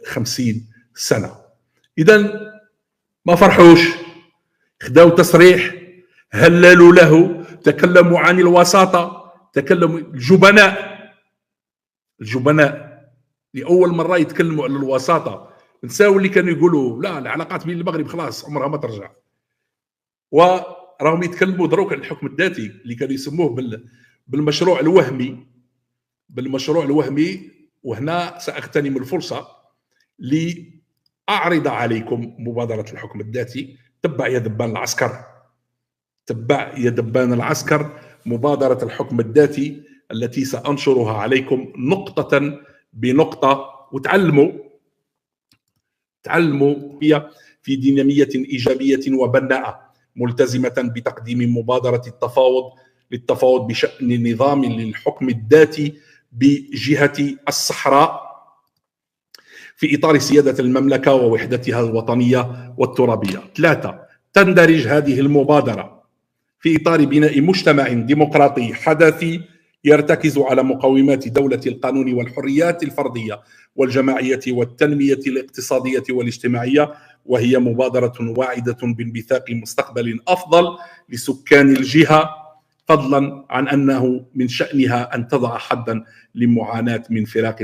50 سنة. إذا ما فرحوش، خداو تصريح، هللوا له، تكلموا عن الوساطة، تكلموا الجبناء لأول مرة يتكلموا على الوساطة. نساو اللي كانوا يقولوا لا العلاقات بين المغرب خلاص عمرها ما ترجع، وراهم يتكلموا دروك عن الحكم الذاتي اللي كانوا يسموه بالمشروع الوهمي. وهنا سأغتنم الفرصة لأعرض عليكم مبادرة الحكم الذاتي. تبع يا دبان العسكر مبادرة الحكم الذاتي التي سأنشرها عليكم نقطة بنقطة، وتعلموا في دينامية إيجابية وبناءة، ملتزمة بتقديم مبادرة للتفاوض بشأن نظام للحكم الذاتي بجهة الصحراء في إطار سيادة المملكة ووحدتها الوطنية والترابية. 3. تندرج هذه المبادرة في إطار بناء مجتمع ديمقراطي حدثي يرتكز على مقومات دولة القانون والحريات الفردية والجماعية والتنمية الاقتصادية والاجتماعية، وهي مبادرة واعدة بانبثاق مستقبل أفضل لسكان الجهة، فضلا عن أنه من شأنها أن تضع حدا لمعاناة من فراق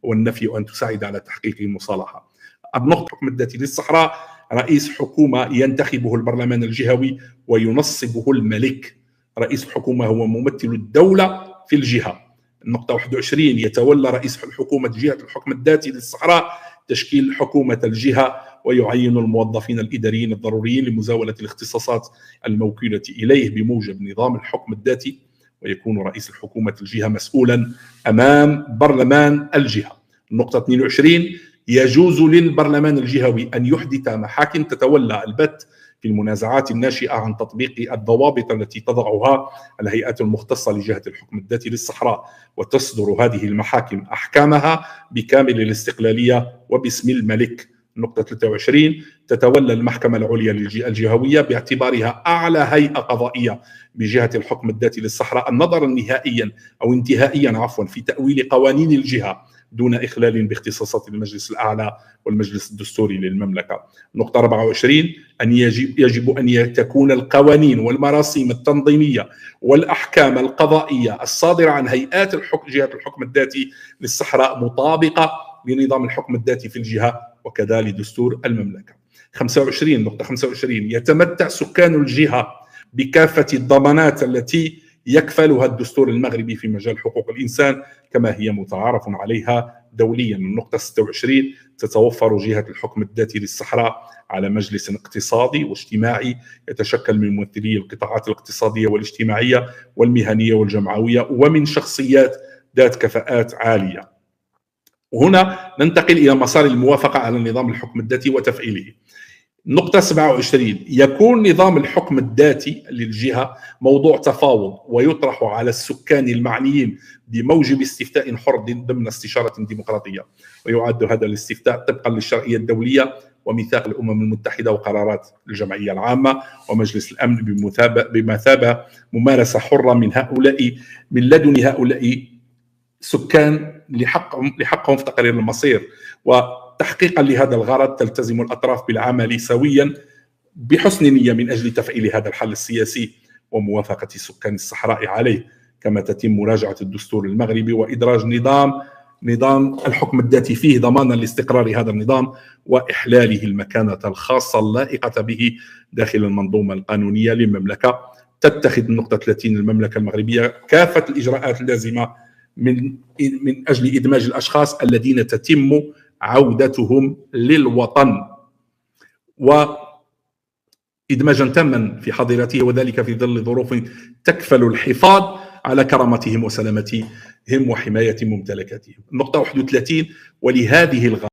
والنفي وأن تساعد على تحقيق المصالحة. النقطة الحكم الذاتي للصحراء: رئيس حكومة ينتخبه البرلمان الجهوي وينصبه الملك. رئيس الحكومة هو ممثل الدولة في الجهة. النقطة 21: يتولى رئيس الحكومة جهة الحكم الذاتي للصحراء تشكيل حكومة الجهة ويعين الموظفين الإداريين الضروريين لمزاولة الاختصاصات الموكولة إليه بموجب نظام الحكم الذاتي، ويكون رئيس الحكومة الجهة مسؤولا أمام برلمان الجهة. النقطة 22: يجوز للبرلمان الجهوي أن يحدث محاكم تتولى البت في المنازعات الناشئة عن تطبيق الضوابط التي تضعها الهيئات المختصة لجهة الحكم الذاتي للصحراء، وتصدر هذه المحاكم أحكامها بكامل الاستقلالية وباسم الملك. النقطة 23: تتولى المحكمة العليا الجهوية باعتبارها أعلى هيئة قضائية بجهة الحكم الذاتي للصحراء النظر انتهائيا في تأويل قوانين الجهة دون إخلال باختصاصات المجلس الأعلى والمجلس الدستوري للمملكة. النقطة 24: يجب أن تكون القوانين والمراسيم التنظيمية والأحكام القضائية الصادرة عن هيئات جهة الحكم الذاتي للصحراء مطابقة لنظام الحكم الذاتي في الجهة وكذلك دستور المملكة. 25: يتمتع سكان الجهة بكافة الضمانات التي يكفلها الدستور المغربي في مجال حقوق الإنسان كما هي متعارف عليها دوليا. النقطة 26: تتوفر جهة الحكم الذاتي للصحراء على مجلس اقتصادي واجتماعي يتشكل من ممثلي القطاعات الاقتصادية والاجتماعية والمهنية والجمعوية ومن شخصيات ذات كفاءات عالية. وهنا ننتقل إلى مسار الموافقة على نظام الحكم الذاتي وتفعيله. نقطة 27: يكون نظام الحكم الذاتي للجهة موضوع تفاوض ويطرح على السكان المعنيين بموجب استفتاء حر ضمن استشارة ديمقراطية، ويعد هذا الاستفتاء طبقا للشرعية الدولية وميثاق الأمم المتحدة وقرارات الجمعية العامة ومجلس الأمن بمثابة ممارسة حرة من لدن هؤلاء سكان لحقهم في تقرير المصير. وتحقيقا لهذا الغرض تلتزم الأطراف بالعمل سويا بحسن نية من أجل تفعيل هذا الحل السياسي وموافقة سكان الصحراء عليه، كما تتم مراجعة الدستور المغربي وإدراج نظام الحكم الذاتي فيه ضمانا لاستقرار هذا النظام وإحلاله المكانة الخاصة اللائقة به داخل المنظومة القانونية للمملكة. تتخذ النقطة 30: المملكة المغربية كافة الإجراءات اللازمة من أجل إدماج الأشخاص الذين تتم عودتهم للوطن وإدماجا تاما في حظيرته، وذلك في ظل ظروف تكفل الحفاظ على كرامتهم وسلامتهم وحماية ممتلكاتهم. النقطة 31: ولهذه الغاية